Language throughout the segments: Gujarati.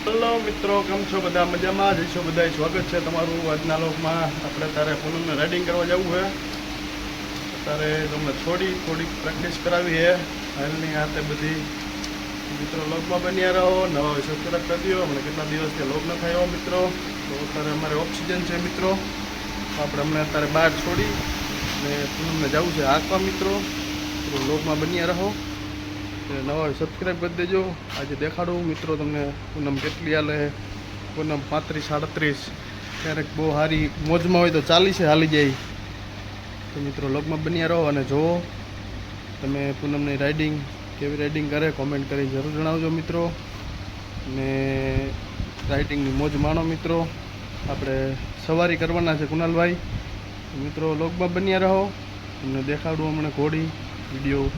હેલો મિત્રો, કેમ છો બધા? મજામાં જઈશો બધા? સ્વાગત છે તમારું આજના લોકમાં. આપણે તારે પૂનમને રાઇડિંગ કરવા જવું છે. અત્યારે તમને થોડીક પ્રેક્ટિસ કરાવી છે હાલની હાથે બધી. મિત્રો લોકમાં બન્યા રહો, નવા વિશે સબસ્ક્રાઈબ કરી દો. હમણાં કેટલા દિવસથી લોક ન થયો મિત્રો, તો અત્યારે અમારે ઓક્સિજન છે મિત્રો. આપણે હમણાં અત્યારે બહાર છોડી ને પૂનમને જવું છે આંકવા મિત્રો. તો લોકમાં બન્યા રહો, નવા સબસ્ક્રાઈબ કરી દેજો. આજે દેખાડું મિત્રો તમને પૂનમ કેટલી હાલે. પૂનમ 35-37, ક્યારેક બહુ સારી મોજમાં હોય તો 40 હાલી જાય. તો મિત્રો લોગમાં બન્યા રહો અને જુઓ તમે પૂનમની રાઇડિંગ કેવી રાઇડિંગ કરે, કોમેન્ટ કરી જરૂર જણાવજો મિત્રો. ને રાઇડિંગની મોજ માણો મિત્રો. આપણે સવારી કરવાના છે કુનાલભાઈ. મિત્રો લોગમાં બન્યા રહો, તમને દેખાડું હમણાં ઘોડી વિડીયો.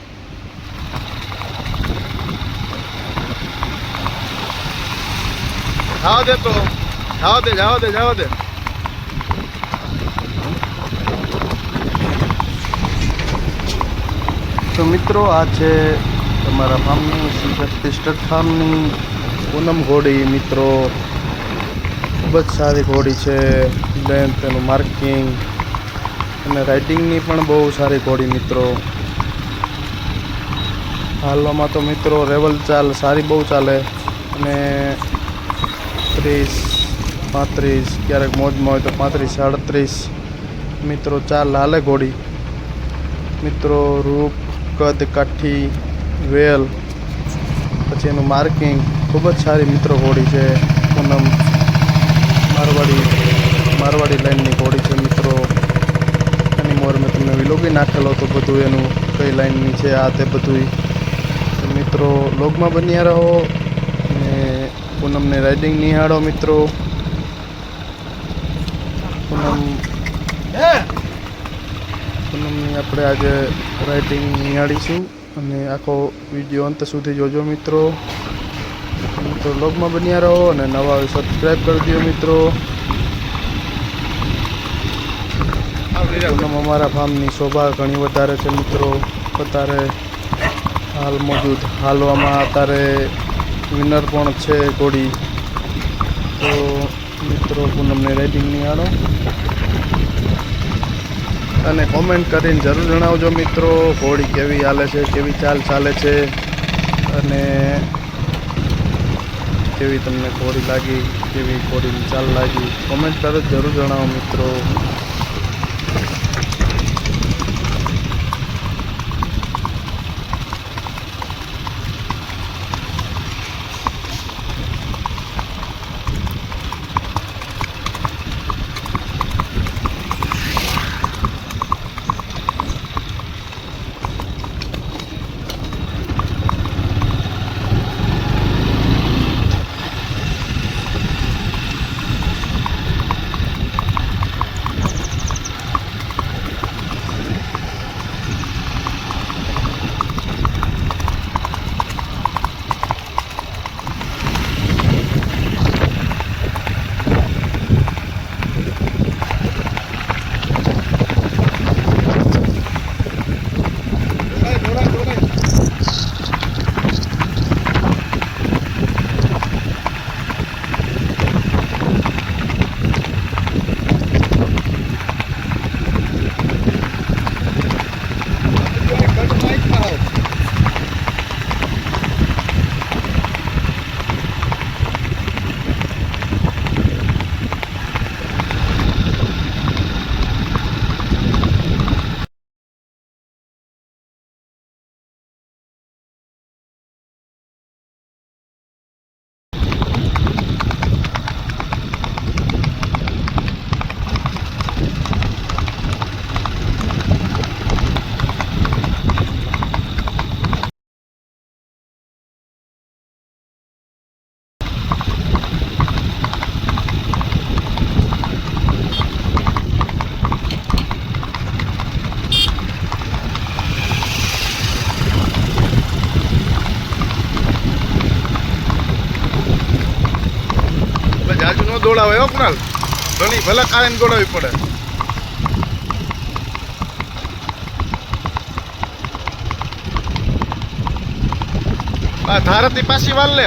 જવા દે. તો મિત્રો આ છે તમારા ફાર્મની શક્તિ સ્ટડ ફાર્મની પૂનમ ઘોડી મિત્રો. ખૂબ જ સારી ઘોડી છે. લેન્થ, એનું માર્કિંગ અને રાઇડિંગની પણ બહુ સારી ઘોડી મિત્રો. હાલવામાં તો મિત્રો રેવલ ચાલ સારી બહુ ચાલે અને 30-35, ક્યારેક મોજમાં હોય તો 35-37 મિત્રો ચાલ હાલે ઘોડી. મિત્રો રૂપ, કદ, કાઠી, વેલ, પછી એનું માર્કિંગ ખૂબ જ સારી મિત્રો ઘોડી છે. પૂનમ મારવાડી લાઇનની ઘોડી છે મિત્રો. એની મોર મેં તમને વિલોગી નાખેલો તો બધું એનું કઈ લાઇનની છે આ તે બધું. મિત્રો લોગમાં બન્યા રહો ને પૂનમને રાઇડિંગ નિહાળો મિત્રો. પૂનમની આપણે આજે રાઇડિંગ નિહાળીશું અને આખો વિડીયો અંત સુધી જોજો મિત્રો. મિત્રો લોગમાં બન્યા રહો અને નવા સબસ્ક્રાઈબ કરી દો મિત્રો. પૂનમ અમારા ફાર્મની શોભા ઘણી વધારે છે મિત્રો. અત્યારે હાલ મોજૂદ હાલવામાં અત્યારે વિનર પણ છે ઘોડી. તો મિત્રો પૂનમને રાઇડિંગ નિહાળો અને કોમેન્ટ કરીને જરૂર જણાવજો મિત્રો ઘોડી કેવી હાલે છે, કેવી ચાલ ચાલે છે અને કેવી તમને ઘોડી લાગી, કેવી ઘોડીની ચાલ લાગી. કોમેન્ટ કરો જરૂર જણાવો મિત્રો. દોડાવે હો કુણાલ, ઘણી ભલે કાયમ દોડાવવી પડે. આ ધારતી પાછી વાલ લે.